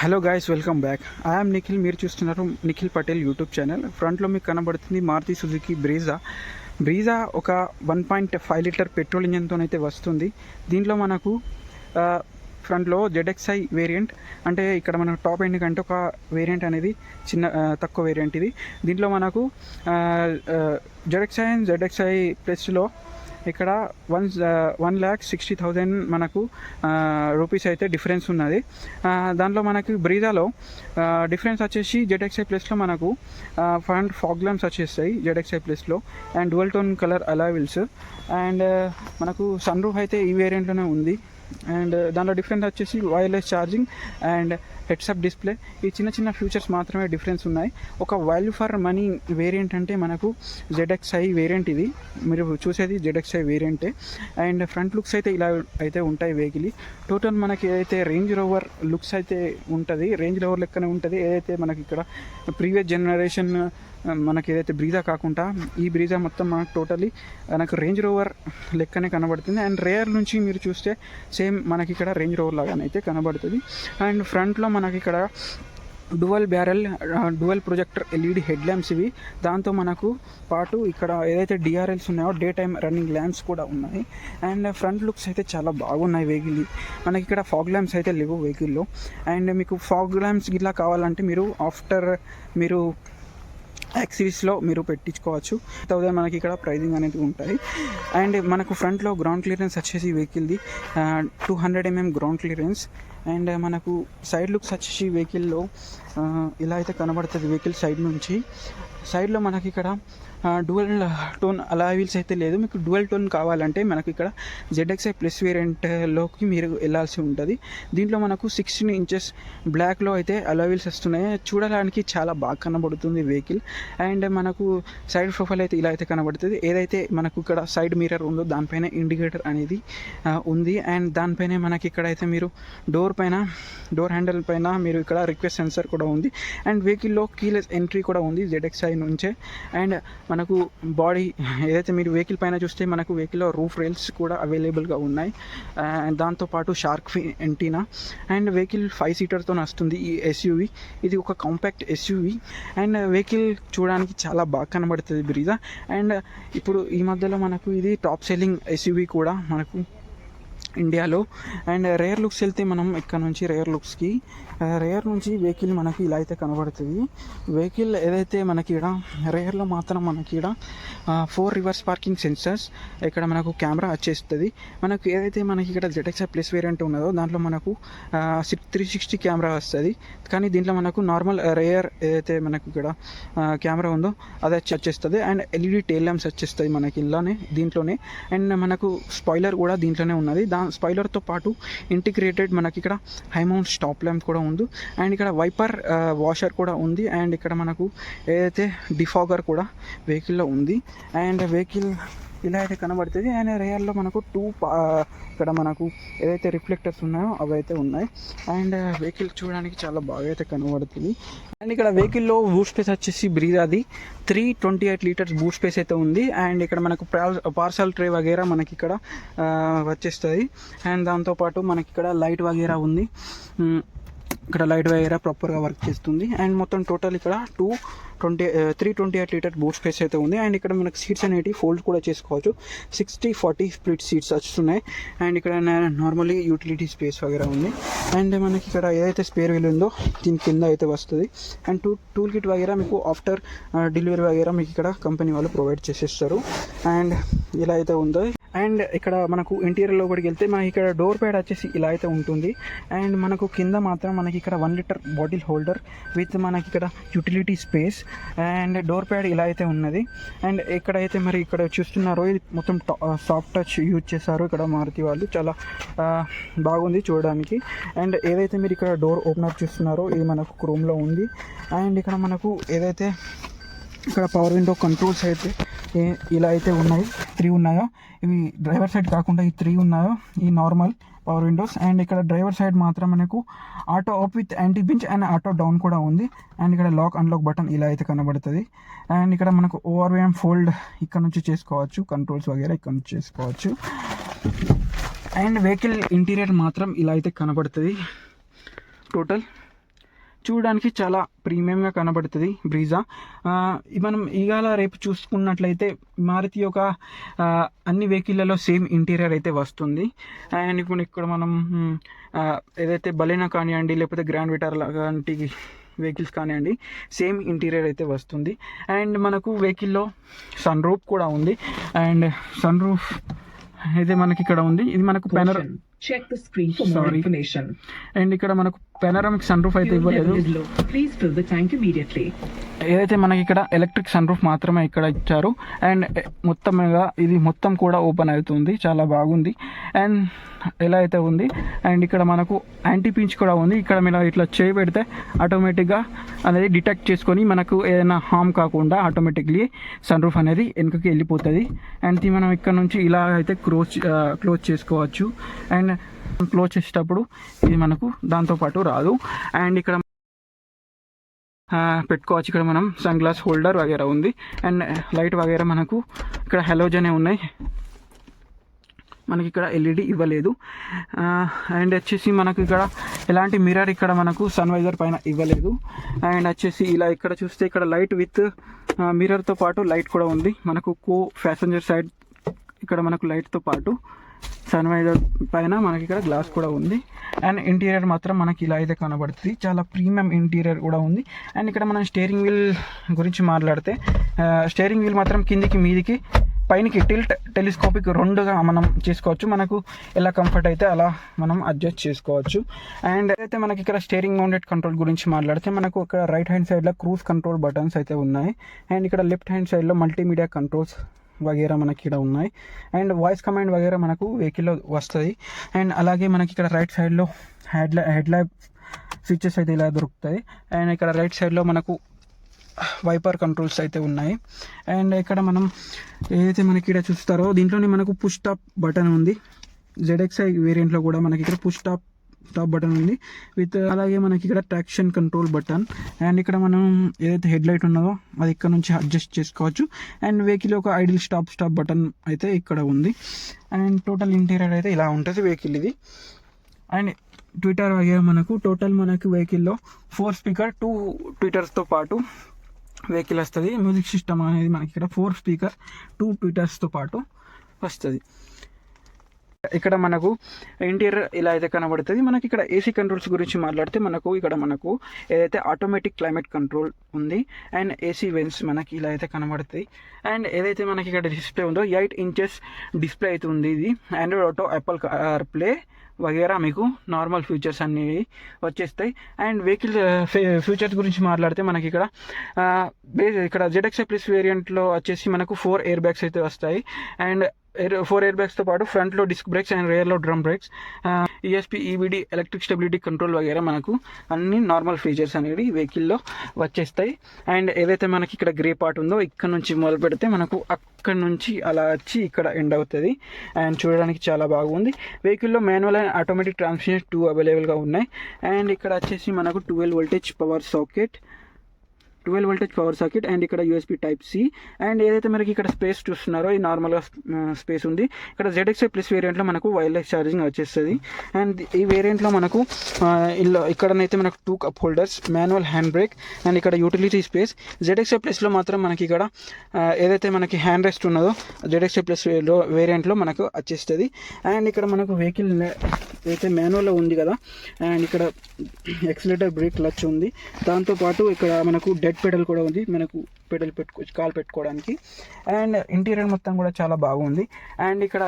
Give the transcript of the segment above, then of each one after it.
Hello guys, welcome back. I'm Nikhil. మీరు చూస్తున్నారు Nikhil Patel YouTube channel. ఫ్రంట్లో మీకు కనబడుతుంది మారుతి సుజుకి బ్రీజా ఒక 1.5 లీటర్ పెట్రోల్ ఇంజన్తో అయితే వస్తుంది. దీంట్లో మనకు ఫ్రంట్లో ZXi వేరియంట్, అంటే ఇక్కడ మనకు టాప్ ఎండ్ కంటే ఒక వేరియంట్ అనేది తక్కువ వేరియంట్ ఇది. దీంట్లో మనకు ZXi అండ్ ZXi ప్లస్లో ఇక్కడ 1,60,000 మనకు రూపీస్ అయితే డిఫరెన్స్ ఉన్నది. దాంట్లో మనకి బ్రీజాలో డిఫరెన్స్ వచ్చేసి ZXi ప్లస్లో మనకు ఫ్రంట్ ఫాగ్ ల్యాంప్స్ వచ్చేస్తాయి ZXi ప్లస్లో, and dual tone colour alloy wheels, and మనకు సన్ రూఫ్ అయితే ఈ వేరియంట్లోనే ఉంది. అండ్ దాంట్లో డిఫరెన్స్ వచ్చేసి wireless charging and heads-up display. ఈ చిన్న ఫ్యూచర్స్ మాత్రమే డిఫరెన్స్ ఉన్నాయి. ఒక వాల్యూ ఫర్ మనీ వేరియంట్ అంటే మనకు ZXi వేరియంట్. ఇది మీరు చూసేది ZXi వేరియంటే. అండ్ ఫ్రంట్ లుక్స్ అయితే ఇలా అయితే ఉంటాయి వెహికల్. టోటల్ మనకి ఏదైతే రేంజ్ రోవర్ లుక్స్ అయితే ఉంటుంది, రేంజ్ రోవర్ లెక్కనే ఉంటుంది. ఏదైతే మనకి ఇక్కడ ప్రీవియస్ జనరేషన్ మనకి ఏదైతే బ్రీజా కాకుండా ఈ బ్రీజా మొత్తం మనకు టోటలీ మనకు రేంజ్ రోవర్ లెక్కనే కనబడుతుంది. అండ్ రేర్ నుంచి మీరు చూస్తే సేమ్ మనకి ఇక్కడ రేంజ్ రోవర్ లాగానైతే కనబడుతుంది. అండ్ ఫ్రంట్లో మనకి ఇక్కడ dual projector LED head lamps ఇవి. దాంతో మనకు పాటు ఇక్కడ ఏదైతే DRLs ఉన్నాయో డే టైమ్ రన్నింగ్ ల్యాంప్స్ కూడా ఉన్నాయి. అండ్ ఫ్రంట్ లుక్స్ అయితే చాలా బాగున్నాయి వెహికల్. మనకి ఇక్కడ ఫాగ్ ల్యాంప్స్ అయితే లేవు వెహికల్లో. అండ్ మీకు ఫాగ్ ల్యాంప్స్ ఇట్లా కావాలంటే మీరు యాక్సిరీస్లో మీరు పెట్టించుకోవచ్చు. 1000 మనకి ఇక్కడ ప్రైజింగ్ అనేది ఉంటుంది. అండ్ మనకు ఫ్రంట్లో గ్రౌండ్ క్లియరెన్స్ వచ్చేసి వెహికల్ది 200 mm గ్రౌండ్ క్లియరెన్స్. అండ్ మనకు సైడ్ లుక్స్ వచ్చేసి వెహికల్లో ఇలా అయితే కనబడుతుంది. వెహికల్ సైడ్ నుంచి సైడ్లో మనకి ఇక్కడ డ్యువల్ టోన్ అలాయ్ వీల్స్ అయితే లేదు. మీకు డ్యువల్ టోన్ కావాలంటే మనకు ఇక్కడ ZXi ప్లస్ వేరియంట్లోకి మీరు వెళ్ళాల్సి ఉంటుంది. దీంట్లో మనకు 16 inches బ్లాక్లో అయితే అలాయ్ వీల్స్ వస్తున్నాయి. చూడడానికి చాలా బాగా కనబడుతుంది వెహికల్. అండ్ మనకు సైడ్ ప్రొఫైల్ అయితే ఇలా అయితే కనబడుతుంది. ఏదైతే మనకు ఇక్కడ సైడ్ మిర్రర్ ఉందో దానిపైన ఇండికేటర్ అనేది ఉంది. అండ్ దానిపైన మనకి ఇక్కడ అయితే మీరు డోర్ హ్యాండిల్ పైన మీరు ఇక్కడ రిక్వెస్ట్ సెన్సర్ కూడా ఉంది. అండ్ వెహికల్లో కీలెస్ ఎంట్రీ కూడా ఉంది ZXi నుంచే. అండ్ మనకు బాడీ ఏదైతే మీరు వెహికల్ పైన చూస్తే మనకు వెహికల్లో రూఫ్ రైల్స్ కూడా అవైలబుల్గా ఉన్నాయి. దాంతోపాటు షార్క్ ఫిన్ ఎంటీనా. అండ్ వెహికల్ 5 సీటర్తో వస్తుంది ఈ SUV. ఇది ఒక కాంపాక్ట్ SUV. అండ్ వెహికల్ చూడడానికి చాలా బాగా కనబడుతుంది బ్రీజా. అండ్ ఇప్పుడు ఈ మధ్యలో మనకు ఇది టాప్ సెల్లింగ్ SUV కూడా మనకు ఇండియాలో. అండ్ రేర్ లుక్స్ వెళ్తే మనం ఇక్కడ నుంచి రేర్ నుంచి వెహికల్ మనకి ఇలా అయితే కనబడుతుంది. వెహికల్ ఏదైతే మనకి ఇక్కడ రేర్లో మాత్రం మనకి ఇక్కడ 4 రివర్స్ పార్కింగ్ సెన్సర్స్, ఇక్కడ మనకు కెమెరా వచ్చేస్తుంది. మనకు ఏదైతే మనకి ఇక్కడ ZXi ప్లస్ వేరియంట్ ఉన్నదో దాంట్లో మనకు 360 కెమెరా వస్తుంది. కానీ దీంట్లో మనకు నార్మల్ రేర్ ఏదైతే మనకు ఇక్కడ కెమెరా ఉందో అది వచ్చేస్తుంది. అండ్ LED టెయిల్ ల్యాంప్స్ వచ్చేస్తుంది మనకి దీంట్లోనే. అండ్ మనకు స్పాయిలర్ కూడా దీంట్లోనే ఉన్నది. స్పాయిలర్తో పాటు ఇంటిగ్రేటెడ్ మనకి ఇక్కడ హై మౌంట్ స్టాప్ ల్యాంప్ కూడా ఉంది. అండ్ ఇక్కడ వైపర్ వాషర్ కూడా ఉంది. అండ్ ఇక్కడ మనకు ఏదైతే డిఫాగర్ కూడా వెహికల్లో ఉంది. అండ్ వెహికల్ ఇలా అయితే కనబడుతుంది. అండ్ రేర్లో మనకు ఇక్కడ మనకు ఏదైతే రిఫ్లెక్టర్స్ ఉన్నాయో అవి అయితే ఉన్నాయి. అండ్ వెహికల్ చూడడానికి చాలా బాగా అయితే కనబడుతుంది. అండ్ ఇక్కడ వెహికల్లో బూట్ స్పేస్ వచ్చేసి బ్రీజాది 328 లీటర్స్ బూట్ స్పేస్ అయితే ఉంది. అండ్ ఇక్కడ మనకు పార్సల్ ట్రే వగేరా మనకి ఇక్కడ వచ్చేస్తుంది. అండ్ దాంతోపాటు మనకి ఇక్కడ లైట్ వగేరా ఉంది. ఇక్కడ లైట్ వగేరా ప్రాపర్గా వర్క్ చేస్తుంది. అండ్ మొత్తం టోటల్ ఇక్కడ 328 లీటర్ బూట్ స్పేస్ అయితే ఉంది. అండ్ ఇక్కడ మనకు సీట్స్ అనేవి ఫోల్డ్ కూడా చేసుకోవచ్చు. 60-40 స్ప్లిట్ సీట్స్ వస్తున్నాయి. అండ్ ఇక్కడ నార్మల్లీ యూటిలిటీ స్పేస్ వగేరా ఉంది. అండ్ మనకి ఇక్కడ ఏదైతే స్పేర్ వీల్ ఉందో దీని కింద అయితే వస్తుంది. అండ్ టూల్ కిట్ వగేరా మీకు ఆఫ్టర్ డెలివరీ వగేరా మీకు ఇక్కడ కంపెనీ వాళ్ళు ప్రొవైడ్ చేసేస్తారు. అండ్ ఇలా అయితే ఉందో. అండ్ ఇక్కడ మనకు ఇంటీరియర్ లోపలికి వెళ్తే మనకి ఇక్కడ డోర్ ప్యాడ్ వచ్చేసి ఇలా అయితే ఉంటుంది. అండ్ మనకు కింద మాత్రం మనకి ఇక్కడ 1 లీటర్ బాటిల్ హోల్డర్ విత్ మనకి ఇక్కడ utility space and door pad ఇలా అయితే ఉన్నది. అండ్ ఎక్కడైతే మరి ఇక్కడ చూస్తున్నారో ఇది మొత్తం సాఫ్ట్ టచ్ యూజ్ చేశారు ఇక్కడ మారుతి వాళ్ళు. చాలా బాగుంది చూడడానికి. అండ్ ఏదైతే మీరు ఇక్కడ డోర్ ఓపెనర్ చూస్తున్నారో ఇది మనకు క్రోమ్లో ఉంది. అండ్ ఇక్కడ మనకు ఏదైతే ఇక్కడ పవర్ విండో కంట్రోల్స్ అయితే ఇలా అయితే ఉన్నాయి, 3 ఉన్నాయో ఇవి డ్రైవర్ సైడ్ కాకుండా ఈ 3 ఉన్నాయో ఈ నార్మల్ పవర్ విండోస్. అండ్ ఇక్కడ డ్రైవర్ సైడ్ మాత్రం మనకు auto up with anti pinch and auto down కూడా ఉంది. అండ్ ఇక్కడ లాక్ అన్లాక్ బటన్ ఇలా అయితే కనబడుతుంది. అండ్ ఇక్కడ మనకు ORVM ఫోల్డ్ ఇక్కడ నుంచి చేసుకోవచ్చు, కంట్రోల్స్ వగేరా ఇక్కడ నుంచి చేసుకోవచ్చు. అండ్ వెహికల్ ఇంటీరియర్ మాత్రం ఇలా అయితే కనబడుతుంది టోటల్. చూడడానికి చాలా ప్రీమియంగా కనబడుతుంది బ్రీజా. మనం ఇవాళ రేపు చూసుకున్నట్లయితే మారుతి యొక్క అన్ని వెహికల్లలో సేమ్ ఇంటీరియర్ అయితే వస్తుంది. అండ్ ఇప్పుడు ఇక్కడ మనం ఏదైతే బలెనో కానివ్వండి, లేకపోతే గ్రాండ్ విటారా లాంటి వెహికల్స్ కానివ్వండి, సేమ్ ఇంటీరియర్ అయితే వస్తుంది. అండ్ మనకు వెహికల్లో సన్ రూఫ్ కూడా ఉంది. అండ్ సన్ రూఫ్ అయితే మనకి ఇక్కడ ఉంది. ఇది మనకు Check the screen for more information. And ఇక్కడ మనకు పెనరామిక్ సన్ రూఫ్ అయితే ఇవ్వలేదు. Please fill the tank immediately. ఏదైతే మనకి ఇక్కడ ఎలక్ట్రిక్ సన్ రూఫ్ మాత్రమే ఇక్కడ ఇచ్చారు. అండ్ మొత్తంగా ఇది మొత్తం కూడా ఓపెన్ అవుతుంది, చాలా బాగుంది. అండ్ ఎలా అయితే ఉంది. అండ్ ఇక్కడ మనకు యాంటీ పించ్ కూడా ఉంది. ఇక్కడ మీరు ఇట్లా చేయి పెడితే ఆటోమేటిక్గా అనేది డిటెక్ట్ చేసుకొని మనకు ఏదైనా హామ్ కాకుండా ఆటోమేటిక్లీ సన్ రూఫ్ అనేది వెనుకకి వెళ్ళిపోతుంది. అండ్ మనం ఇక్కడ నుంచి ఇలా అయితే క్లోజ్ చేసుకోవచ్చు. అండ్ క్లోజ్ చేసేటప్పుడు ఇది మనకు దాంతోపాటు రాదు. అండ్ ఇక్కడ పెట్టుకోవచ్చు. ఇక్కడ మనం సన్ గ్లాస్ హోల్డర్ వగేరా ఉంది. అండ్ లైట్ వగేరా మనకు ఇక్కడ హెలోజనే ఉన్నాయి. మనకి ఇక్కడ ఎల్ఈడి ఇవ్వలేదు. అండ్ వచ్చేసి మనకు ఇక్కడ ఎలాంటి మిర్రర్ ఇక్కడ మనకు సన్ వైజర్ పైన ఇవ్వలేదు. అండ్ వచ్చేసి ఇలా ఇక్కడ చూస్తే ఇక్కడ లైట్ విత్ మిర్రర్తో పాటు లైట్ కూడా ఉంది. మనకు ప్యాసింజర్ సైడ్ ఇక్కడ మనకు లైట్తో పాటు సన్ వైజర్ పైన మనకి ఇక్కడ గ్లాస్ కూడా ఉంది. అండ్ ఇంటీరియర్ మాత్రం మనకి ఇలా అయితే కనబడుతుంది, చాలా ప్రీమియం ఇంటీరియర్ కూడా ఉంది. అండ్ ఇక్కడ మనం స్టీరింగ్ వీల్ గురించి మాట్లాడితే స్టీరింగ్ వీల్ మాత్రం కిందికి మీదికి పైనకి టెలిస్కోపిక్ రెండుగా మనం చేసుకోవచ్చు. మనకు ఎలా కంఫర్ట్ అయితే అలా మనం అడ్జస్ట్ చేసుకోవచ్చు. అండ్ అయితే మనకి ఇక్కడ స్టీరింగ్ మౌంటెడ్ కంట్రోల్ గురించి మాట్లాడితే మనకు ఇక్కడ రైట్ హ్యాండ్ సైడ్లో క్రూజ్ కంట్రోల్ బటన్స్ అయితే ఉన్నాయి. అండ్ ఇక్కడ లెఫ్ట్ హ్యాండ్ సైడ్లో మల్టీమీడియా కంట్రోల్స్ వగేరా మనకి ఇక్కడ ఉన్నాయి. అండ్ వాయిస్ కమాండ్ వగేరా మనకు వెహికల్లో వస్తుంది. అండ్ అలాగే మనకి ఇక్కడ రైట్ సైడ్లో హెడ్ లైట్ స్విచెస్ అయితే ఇలా దొరుకుతాయి. అండ్ ఇక్కడ రైట్ సైడ్లో మనకు వైపర్ కంట్రోల్స్ అయితే ఉన్నాయి. అండ్ ఇక్కడ మనం ఏదైతే మనకి ఇక్కడ చూస్తారో దీంట్లోనే మనకు పుష్ టాప్ బటన్ ఉంది. ZXi వేరియంట్లో కూడా మనకి ఇక్కడ పుష్ టాప్ బటన్ ఉంది విత్ అలాగే మనకి ఇక్కడ ట్రాక్షన్ కంట్రోల్ బటన్. అండ్ ఇక్కడ మనం ఏదైతే హెడ్ లైట్ ఉన్నదో అది ఇక్కడ నుంచి అడ్జస్ట్ చేసుకోవచ్చు. అండ్ వెహికల్ ఒక ఐడిల్ స్టాప్ బటన్ అయితే ఇక్కడ ఉంది. అండ్ టోటల్ ఇంటీరియర్ అయితే ఇలా ఉంటుంది వెహికల్ ఇది. అండ్ ట్విట్టర్ వగేరా మనకు టోటల్ మనకు వెహికల్లో 4 స్పీకర్ 2 ట్విట్టర్స్తో పాటు వెహికల్ వస్తుంది. మ్యూజిక్ సిస్టమ్ అనేది మనకి ఇక్కడ 4 స్పీకర్ 2 ట్విట్టర్స్తో పాటు వస్తుంది. ఇక్కడ మనకు ఇంటీరియర్ ఇలా అయితే కనబడుతుంది. మనకి ఇక్కడ ఏసీ కంట్రోల్స్ గురించి మాట్లాడితే మనకు ఇక్కడ మనకు ఏదైతే ఆటోమేటిక్ క్లైమేట్ కంట్రోల్ ఉంది. అండ్ ఏసీ వెన్స్ మనకి ఇలా అయితే కనబడుతుంది. అండ్ ఏదైతే మనకి ఇక్కడ డిస్ప్లే ఉందో 8 ఇంచెస్ డిస్ప్లే అయితే ఉంది. ఇది Android auto, Apple CarPlay వగేరా మీకు నార్మల్ ఫీచర్స్ అన్నీ వచ్చేస్తాయి. అండ్ వెహికల్ ఫీచర్స్ గురించి మాట్లాడితే మనకి ఇక్కడ ZXi ప్లస్ వేరియంట్లో వచ్చేసి మనకు 4 ఎయిర్ బ్యాగ్స్ అయితే వస్తాయి. అండ్ 4 ఎయిర్ బ్యాగ్స్తో పాటు ఫ్రంట్లో డిస్క్ బ్రేక్స్ అండ్ రేర్లో drum brakes, ESP, EBD, electric stability control వగేరా మనకు అన్ని నార్మల్ ఫీచర్స్ అనేవి వెహికల్లో వచ్చేస్తాయి. అండ్ ఏదైతే మనకి ఇక్కడ గ్రే పార్ట్ ఉందో ఇక్కడ నుంచి మొదలు పెడితే మనకు అక్కడ నుంచి అలా వచ్చి ఇక్కడ ఎండ్ అవుతుంది. అండ్ చూడడానికి చాలా బాగుంది. వెహికల్లో మాన్యువల్ అండ్ ఆటోమేటిక్ ట్రాన్స్మిషన్ 2 అవైలబుల్గా ఉన్నాయి. అండ్ ఇక్కడ వచ్చేసి మనకు 12 వోల్టేజ్ పవర్ సాకెట్ అండ్ ఇక్కడ USB Type-C. అండ్ ఏదైతే మనకి ఇక్కడ స్పేస్ చూస్తున్నారో ఈ నార్మల్గా స్పేస్ ఉంది. ఇక్కడ ZXi ప్లస్ వేరియంట్లో మనకు వైర్లెస్ ఛార్జింగ్ వచ్చేస్తుంది. అండ్ ఈ వేరియంట్లో మనకు ఇక్కడనైతే మనకు 2 cup holders, manual hand brake and ఇక్కడ యూటిలిటీ స్పేస్. ZXi ప్లస్లో మాత్రం మనకి ఇక్కడ ఏదైతే మనకి హ్యాండ్ రెస్ట్ ఉన్నదో ZXi ప్లస్ వేరియంట్లో మనకు వచ్చేస్తుంది. అండ్ ఇక్కడ మనకు వెహికల్ అయితే మాన్యువల్లో ఉంది కదా. అండ్ ఇక్కడ ఎక్సిలేటర్, బ్రేక్, క్లచ్ ఉంది. దాంతోపాటు ఇక్కడ మనకు డెడ్ పెడల్ కూడా ఉంది, మనకు పెడల్ కాల్ పెట్టుకోవడానికి. అండ్ ఇంటీరియర్ మొత్తం కూడా చాలా బాగుంది. అండ్ ఇక్కడ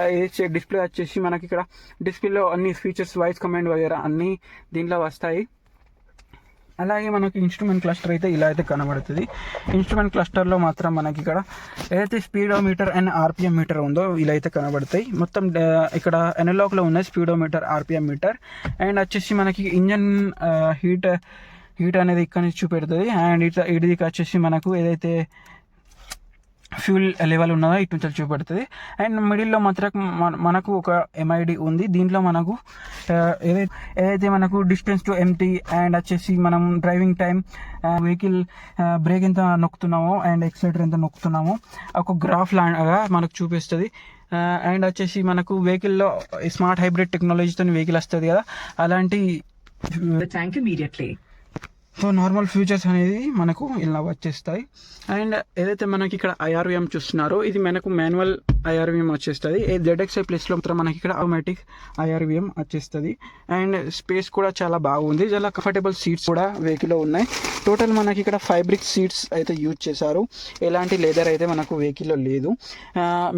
డిస్ప్లే వచ్చేసి మనకి ఇక్కడ డిస్ప్లేలో అన్ని ఫీచర్స్, వాయిస్ కమాండ్ వగేరా అన్నీ దీంట్లో వస్తాయి. అలాగే మనకి ఇన్స్ట్రుమెంట్ క్లస్టర్ అయితే ఇలా అయితే కనబడుతుంది. ఇన్స్ట్రుమెంట్ క్లస్టర్లో మాత్రం మనకి ఇక్కడ ఏదైతే స్పీడోమీటర్ అండ్ RPM మీటర్ ఉందో ఇలా అయితే కనబడతాయి. మొత్తం ఇక్కడ ఎనలాగ్లో ఉన్నాయి స్పీడోమీటర్, RPM మీటర్. అండ్ వచ్చేసి మనకి ఇంజన్ హీట్ అనేది ఇక్కడ నుంచి చూపెడుతుంది. అండ్ ఇది వచ్చేసి మనకు ఏదైతే ఫ్యూల్ లెవెల్ ఉన్నదో ఇటు నుంచి చూపెడుతుంది. అండ్ మిడిల్లో మాత్రం మనకు ఒక MID ఉంది. దీంట్లో మనకు ఏదైతే మనకు డిస్టెన్స్ టు ఎంటీ అండ్ వచ్చేసి మనం డ్రైవింగ్ టైం, వెహికల్ బ్రేక్ ఎంత నొక్కుతున్నామో అండ్ ఎక్సిలేటర్ ఎంత నొక్కుతున్నామో ఒక గ్రాఫ్ లాగా మనకు చూపిస్తుంది. అండ్ వచ్చేసి మనకు వెహికల్లో స్మార్ట్ హైబ్రిడ్ టెక్నాలజీతో వెహికల్ వస్తుంది కదా, అలాంటి సో నార్మల్ ఫ్యూచర్స్ అనేది మనకు ఇలా వచ్చేస్తాయి. అండ్ ఏదైతే మనకి ఇక్కడ IRVM చూస్తున్నారో ఇది మనకు మాన్యువల్ IRVM వచ్చేస్తుంది. ZXi ప్లస్లో మాత్రం మనకి ఇక్కడ ఆటోమేటిక్ IRVM వచ్చేస్తుంది. అండ్ స్పేస్ కూడా చాలా బాగుంది, చాలా కంఫర్టబుల్ సీట్స్ కూడా వెహికల్లో ఉన్నాయి. టోటల్ మనకి ఇక్కడ ఫైబ్రిక్ సీట్స్ అయితే యూజ్ చేశారు, ఎలాంటి లెదర్ అయితే మనకు వెహికల్లో లేదు.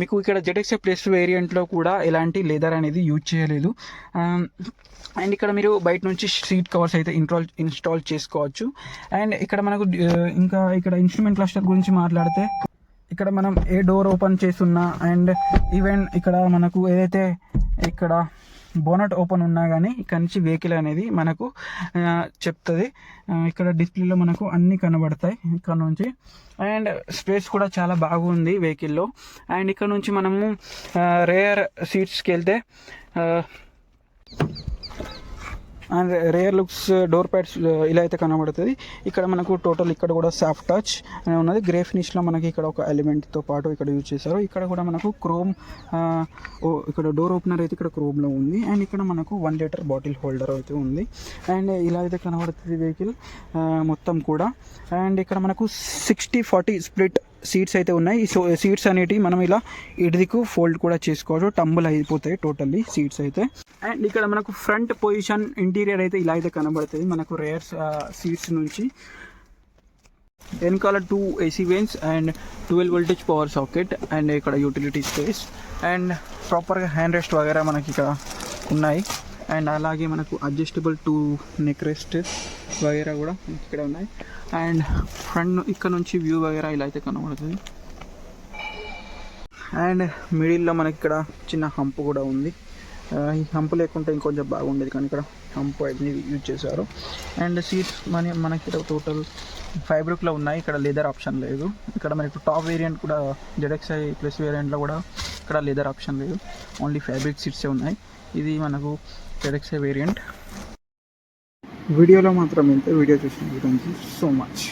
మీకు ఇక్కడ ZXi ప్లస్ వేరియంట్లో కూడా ఎలాంటి లెదర్ అనేది యూజ్ చేయలేదు. అండ్ ఇక్కడ మీరు బయట నుంచి సీట్ కవర్స్ అయితే ఇన్స్టాల్ చేసుకోవచ్చు. అండ్ ఇక్కడ మనకు ఇంకా ఇక్కడ ఇన్స్ట్రుమెంట్ క్లస్టర్ గురించి మాట్లాడితే ఇక్కడ మనం ఏ డోర్ ఓపెన్ చేస్తున్నా అండ్ ఈవెన్ ఇక్కడ మనకు ఏదైతే ఇక్కడ బోనట్ ఓపెన్ ఉన్నా కానీ ఇక్కడ నుంచి వెహికల్ అనేది మనకు చెప్తుంది. ఇక్కడ డిస్ప్లేలో మనకు అన్నీ కనబడతాయి ఇక్కడ నుంచి. అండ్ స్పేస్ కూడా చాలా బాగుంది వెహికల్లో. అండ్ ఇక్కడ నుంచి మనము రేర్ సీట్స్కి వెళ్తే and rear looks door pads ఇలా అయితే కనబడుతుంది. ఇక్కడ మనకు టోటల్ ఇక్కడ కూడా సాఫ్ట్ టచ్ అని ఉన్నది. గ్రే ఫినిష్లో మనకి ఇక్కడ ఒక ఎలిమెంట్తో పాటు ఇక్కడ యూజ్ చేశారు. ఇక్కడ కూడా మనకు క్రోమ్ ఇక్కడ డోర్ ఓపెనర్ అయితే ఇక్కడ క్రోమ్లో ఉంది. అండ్ ఇక్కడ మనకు 1 లీటర్ బాటిల్ హోల్డర్ అయితే ఉంది. అండ్ ఇలా అయితే కనబడుతుంది వెహికల్ మొత్తం కూడా. అండ్ ఇక్కడ మనకు 60-40 స్ప్లిట్ సీట్స్ అయితే ఉన్నాయి. ఈ సీట్స్ అనేటివి మనం ఇలా ఇటుదికు ఫోల్డ్ కూడా చేసుకోవచ్చు, టంబుల్ అయిపోతాయి టోటల్లీ సీట్స్ అయితే. అండ్ ఇక్కడ మనకు ఫ్రంట్ పొజిషన్ ఇంటీరియర్ అయితే ఇలా అయితే కనబడుతుంది మనకు రేర్ సీట్స్ నుంచి. వెనకాల 2 AC vents and 12 voltage power socket and ఇక్కడ యూటిలిటీ స్పేస్ అండ్ ప్రాపర్గా హ్యాండ్ రెస్ట్ వగేరా మనకి ఇక్కడ ఉన్నాయి. అండ్ అలాగే మనకు అడ్జస్టబుల్ 2 నెక్ రెస్ట్ వగేరా కూడా ఇక్కడ ఉన్నాయి. అండ్ ఫ్రంట్ ఇక్కడ నుంచి వ్యూ వగేరా ఇలా అయితే కనబడుతుంది. అండ్ మిడిల్లో మనకి ఇక్కడ చిన్న హంప్ కూడా ఉంది. ఈ హంప్ లేకుంటే ఇంకొంచెం బాగుండేది, కానీ ఇక్కడ హంప్ అయితే యూజ్ చేశారు. అండ్ సీట్స్ మనకి ఇక్కడ టోటల్ ఫైబ్రిక్లో ఉన్నాయి, ఇక్కడ లెదర్ ఆప్షన్ లేదు. ఇక్కడ మనకి టాప్ వేరియంట్ కూడా ZXi ప్లస్ వేరియంట్లో కూడా ఇక్కడ లెదర్ ఆప్షన్ లేదు, ఓన్లీ ఫ్యాబ్రిక్ సీట్సే ఉన్నాయి. ఇది మనకు ZXi వేరియంట్. వీడియోలో మాత్రం ఇంతే. వీడియో చూసినందుకు థ్యాంక్ యూ సో మచ్.